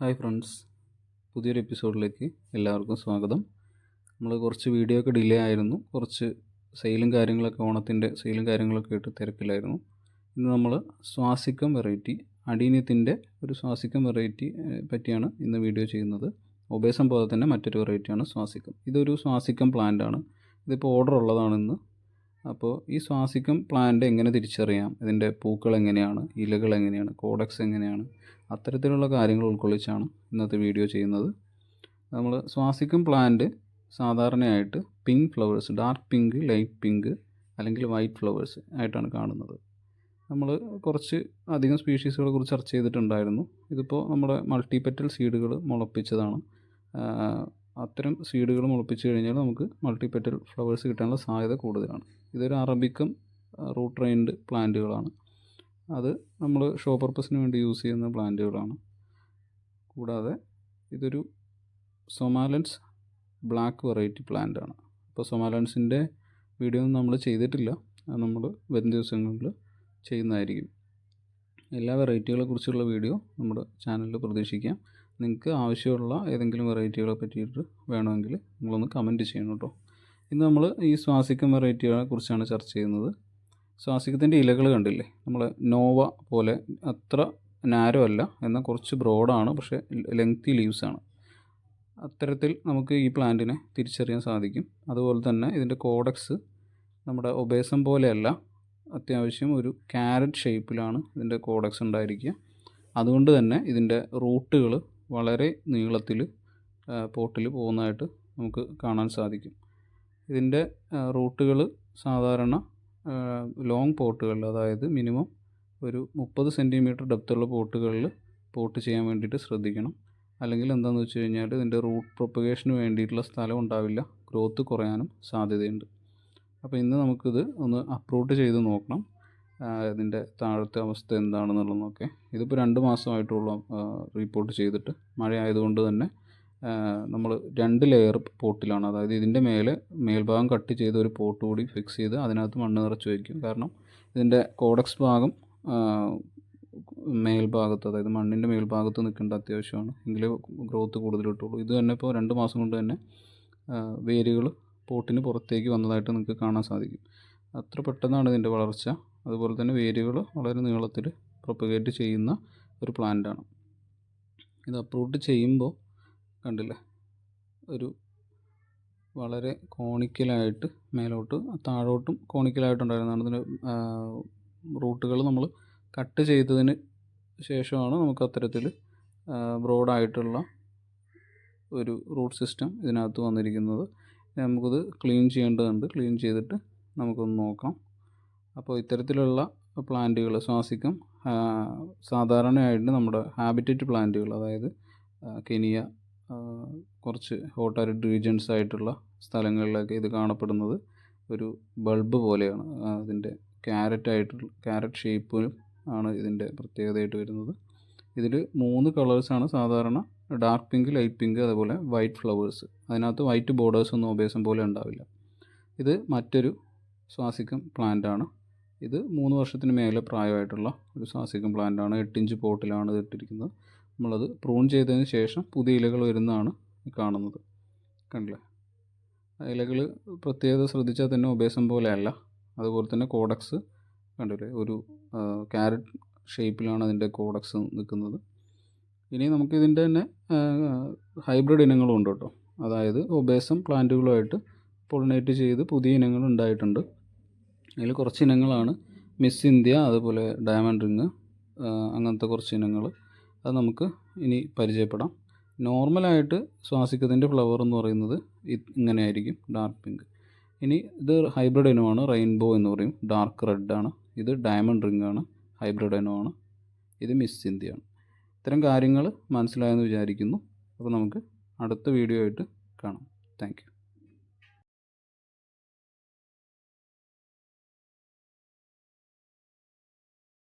Hi friends, പുതിയൊരു എപ്പിസോഡിലേക്ക് എല്ലാവർക്കും സ്വാഗതം. നമ്മൾ കുറച്ച് വീഡിയോ ഒക്കെ ഡിലേ ആയിരുന്നു. കുറച്ച് സെയിലും കാര്യങ്ങളൊക്കെ, ഓണത്തിൻ്റെ സെയിലും കാര്യങ്ങളൊക്കെ ആയിട്ട് തിരക്കിലായിരുന്നു. ഇന്ന് നമ്മൾ സ്വാസിക്കം വെറൈറ്റി, അടീനിയത്തിൻ്റെ ഒരു സ്വാസിക്കം വെറൈറ്റി പറ്റിയാണ് ഇന്ന് വീഡിയോ ചെയ്യുന്നത്. ഒബേസം പോലെ തന്നെ മറ്റൊരു വെറൈറ്റിയാണ് സ്വാസിക്കം. ഇതൊരു സ്വാസിക്കം പ്ലാന്റാണ്. ഇതിപ്പോൾ ഓർഡർ ഉള്ളതാണ് ഇന്ന്. അപ്പോൾ ഈ സ്വാസിക്കം പ്ലാന്റ് എങ്ങനെ തിരിച്ചറിയാം, ഇതിൻ്റെ പൂക്കൾ എങ്ങനെയാണ്, ഇലകൾ എങ്ങനെയാണ്, കോഡക്സ് എങ്ങനെയാണ്, അത്തരത്തിലുള്ള കാര്യങ്ങൾ ഉൾക്കൊള്ളിച്ചാണ് ഇന്നത്തെ വീഡിയോ ചെയ്യുന്നത്. നമ്മൾ സ്വാസിക്കം പ്ലാന്റ് സാധാരണയായിട്ട് pink flowers, dark pink, light pink അല്ലെങ്കിൽ വൈറ്റ് ഫ്ലവേഴ്സ് ആയിട്ടാണ് കാണുന്നത്. നമ്മൾ കുറച്ച് അധികം സ്പീഷീസുകളെ കുറിച്ച് ചർച്ച ചെയ്തിട്ടുണ്ടായിരുന്നു. ഇതിപ്പോൾ നമ്മുടെ മൾട്ടിപെറ്റൽ സീഡുകൾ മുളപ്പിച്ചതാണ്. അത്തരം സീഡുകൾ മുളപ്പിച്ച് കഴിഞ്ഞാൽ നമുക്ക് മൾട്ടിപെറ്റൽ ഫ്ലവേഴ്സ് കിട്ടാനുള്ള സാധ്യത കൂടുതലാണ്. ഇതൊരു അറബിക്കം റൂട്ട് റെയിൻഡ് പ്ലാന്റുകളാണ്. അത് നമ്മൾ ഷോ പർപ്പസിന് വേണ്ടി യൂസ് ചെയ്യുന്ന പ്ലാന്റുകളാണ്. കൂടാതെ ഇതൊരു സൊമാലൻസ് ബ്ലാക്ക് വെറൈറ്റി പ്ലാന്റാണ്. അപ്പോൾ സൊമാലൻസിൻ്റെ വീഡിയോ ഒന്നും നമ്മൾ ചെയ്തിട്ടില്ല. അത് നമ്മൾ വരും ദിവസങ്ങളിൽ ചെയ്യുന്നതായിരിക്കും. എല്ലാ വെറൈറ്റികളെ കുറിച്ചുള്ള വീഡിയോ നമ്മുടെ ചാനലിൽ പ്രതീക്ഷിക്കാം. നിങ്ങൾക്ക് ആവശ്യമുള്ള ഏതെങ്കിലും വെറൈറ്റികളെ പറ്റിയിട്ട് വേണമെങ്കിൽ നിങ്ങളൊന്ന് കമൻറ്റ് ചെയ്യണം കേട്ടോ. ഇന്ന് നമ്മൾ ഈ സ്വാസിക്കം വെറൈറ്റികളെ കുറിച്ചാണ് ചർച്ച ചെയ്യുന്നത്. സ്വാസിക്കത്തിൻ്റെ ഇലകൾ കണ്ടില്ലേ, നമ്മൾ നോവ പോലെ അത്ര നാരോ അല്ല, എന്നാൽ കുറച്ച് ബ്രോഡാണ്, പക്ഷേ ലെങ്തി ലീവ്സാണ്. അത്തരത്തിൽ നമുക്ക് ഈ പ്ലാന്റിനെ തിരിച്ചറിയാൻ സാധിക്കും. അതുപോലെ തന്നെ ഇതിൻ്റെ കോഡക്സ് നമ്മുടെ ഒബേസം പോലെയല്ല, അത്യാവശ്യം ഒരു ക്യാരറ്റ് ഷേപ്പിലാണ് ഇതിൻ്റെ കോഡക്സ് ഉണ്ടായിരിക്കുക. അതുകൊണ്ട് തന്നെ ഇതിൻ്റെ റൂട്ടുകൾ വളരെ നീളത്തിൽ പോട്ടിൽ പോകുന്നതായിട്ട് നമുക്ക് കാണാൻ സാധിക്കും. ഇതിൻ്റെ റൂട്ടുകൾ സാധാരണ ലോങ് പോട്ടുകളിൽ, അതായത് മിനിമം ഒരു 30 സെൻറ്റിമീറ്റർ ഡെപ്തുള്ള പോട്ടുകളിൽ പോട്ട് ചെയ്യാൻ വേണ്ടിയിട്ട് ശ്രദ്ധിക്കണം. അല്ലെങ്കിൽ എന്താണെന്ന് വെച്ച് കഴിഞ്ഞാൽ ഇതിൻ്റെ റൂട്ട് പ്രൊപ്പഗേഷന് വേണ്ടിയിട്ടുള്ള സ്ഥലം ഉണ്ടാവില്ല, ഗ്രോത്ത് കുറയാനും സാധ്യതയുണ്ട്. അപ്പോൾ ഇന്ന് നമുക്കിത് ഒന്ന് അപ്രൂട്ട് ചെയ്ത് നോക്കണം, ഇതിൻ്റെ താഴത്തെ അവസ്ഥ എന്താണെന്നുള്ളതൊക്കെ. ഇതിപ്പോൾ 2 മാസമായിട്ടുള്ള റിപ്പോർട്ട് ചെയ്തിട്ട്. മഴ ആയതുകൊണ്ട് തന്നെ നമ്മൾ 2 ലെയർ പോട്ടിലാണ്, അതായത് ഇതിൻ്റെ മേൽഭാഗം കട്ട് ചെയ്ത് ഒരു പോട്ട് കൂടി ഫിക്സ് ചെയ്ത് അതിനകത്ത് മണ്ണ് നിറച്ച് വയ്ക്കും. കാരണം ഇതിൻ്റെ കോഡക്സ് ഭാഗം മേൽഭാഗത്ത്, അതായത് മണ്ണിൻ്റെ മേൽഭാഗത്ത് നിൽക്കേണ്ട അത്യാവശ്യമാണ്, എങ്കിലേ ഗ്രോത്ത് കൂടുതൽ കിട്ടുള്ളൂ. ഇത് തന്നെ ഇപ്പോൾ 2 മാസം കൊണ്ട് തന്നെ വേരുകൾ പോട്ടിന് പുറത്തേക്ക് വന്നതായിട്ട് നിങ്ങൾക്ക് കാണാൻ സാധിക്കും. അത്ര പെട്ടെന്നാണ് ഇതിൻ്റെ വളർച്ച. അതുപോലെ തന്നെ വേരുകൾ വളരെ നീളത്തിൽ പ്രൊപ്പഗേറ്റ് ചെയ്യുന്ന ഒരു പ്ലാന്റാണ്. ഇത് അപ്രൂട്ട് ചെയ്യുമ്പോൾ കണ്ടില്ലേ, ഒരു വളരെ കോണിക്കലായിട്ട് മേലോട്ട് താഴോട്ടും കോണിക്കലായിട്ടുണ്ടായിരുന്നതാണ്. ഇതിൻ്റെ റൂട്ടുകൾ നമ്മൾ കട്ട് ചെയ്തതിന് ശേഷമാണ് നമുക്ക് അത്തരത്തിൽ ബ്രോഡായിട്ടുള്ള ഒരു റൂട്ട് സിസ്റ്റം ഇതിനകത്ത് വന്നിരിക്കുന്നത്. നമുക്കിത് ക്ലീൻ ചെയ്യേണ്ടതുണ്ട്. ക്ലീൻ ചെയ്തിട്ട് നമുക്കൊന്ന് നോക്കാം. അപ്പോൾ ഇത്തരത്തിലുള്ള പ്ലാന്റുകൾ, സ്വാസിക്കം സാധാരണയായിട്ട് നമ്മുടെ ഹാബിറ്ററ്റ് പ്ലാന്റുകൾ, അതായത് കെനിയ, കുറച്ച് ഹോട്ട് ആരിഡ് റീജിയൻസ് ആയിട്ടുള്ള സ്ഥലങ്ങളിലൊക്കെ ഇത് കാണപ്പെടുന്നത് ഒരു ബൾബ് പോലെയാണ്. അതിൻ്റെ ക്യാരറ്റ് ഷേപ്പിലും ആണ് ഇതിൻ്റെ പ്രത്യേകതയായിട്ട് വരുന്നത്. ഇതിൽ 3 കളേഴ്സാണ് സാധാരണ: ഡാർക്ക് പിങ്ക്, ലൈറ്റ് പിങ്ക്, അതുപോലെ വൈറ്റ് ഫ്ലവേഴ്സ്. അതിനകത്ത് വൈറ്റ് ബോർഡേഴ്സ് ഒന്നും ഒബേസം പോലെ ഉണ്ടാവില്ല. ഇത് മറ്റൊരു സ്വാസിക്കം പ്ലാന്റാണ്. ഇത് 3 വർഷത്തിന് മേലെ പ്രായമായിട്ടുള്ള ഒരു സ്വാസിക്കം പ്ലാന്റാണ്. 8 ഇഞ്ച് പോട്ടിലാണ് ഇത് ഇട്ടിരിക്കുന്നത്. നമ്മളത് പ്രൂൺ ചെയ്തതിന് ശേഷം പുതിയ ഇലകൾ വരുന്നതാണ് കാണുന്നത്. കണ്ടില്ലേ, ഇലകൾ പ്രത്യേകത ശ്രദ്ധിച്ചാൽ തന്നെ ഒബേസം പോലെ അല്ല. അതുപോലെ തന്നെ കോഡക്സ് കണ്ടില്ലേ, ഒരു ക്യാരറ്റ് ഷേപ്പിലാണ് അതിൻ്റെ കോഡക്സ് നിൽക്കുന്നത്. ഇനി നമുക്കിതിൻ്റെ തന്നെ ഹൈബ്രിഡ് ഇനങ്ങളും ഉണ്ട് കേട്ടോ. അതായത് ഒബേസം പ്ലാന്റുകളുമായിട്ട് പൊളിനേറ്റ് ചെയ്ത് പുതിയ ഇനങ്ങൾ ഉണ്ടായിട്ടുണ്ട്. അതിൽ കുറച്ച് ഇനങ്ങളാണ് മിസ് ഇന്ത്യ, അതുപോലെ ഡയമണ്ട് റിങ്, അങ്ങനത്തെ കുറച്ച് ഇനങ്ങൾ. അത് നമുക്ക് ഇനി പരിചയപ്പെടാം. നോർമലായിട്ട് സ്വാസിക്കത്തിൻ്റെ ഫ്ലവർ എന്ന് പറയുന്നത് ഇങ്ങനെ ആയിരിക്കും, ഡാർക്ക് പിങ്ക്. ഇനി ഇത് ഹൈബ്രിഡ് ഇനമാണ്, റെയിൻബോ എന്ന് പറയും, ഡാർക്ക് റെഡാണ്. ഇത് ഡയമണ്ട് റിങ് ആണ്, ഹൈബ്രിഡ് ഇനമാണ്. ഇത് മിസ് ഇന്ത്യയാണ്. ഇത്തരം കാര്യങ്ങൾ മനസ്സിലായെന്ന് വിചാരിക്കുന്നു. അപ്പോൾ നമുക്ക് അടുത്ത വീഡിയോ ആയിട്ട് കാണാം. Thank you.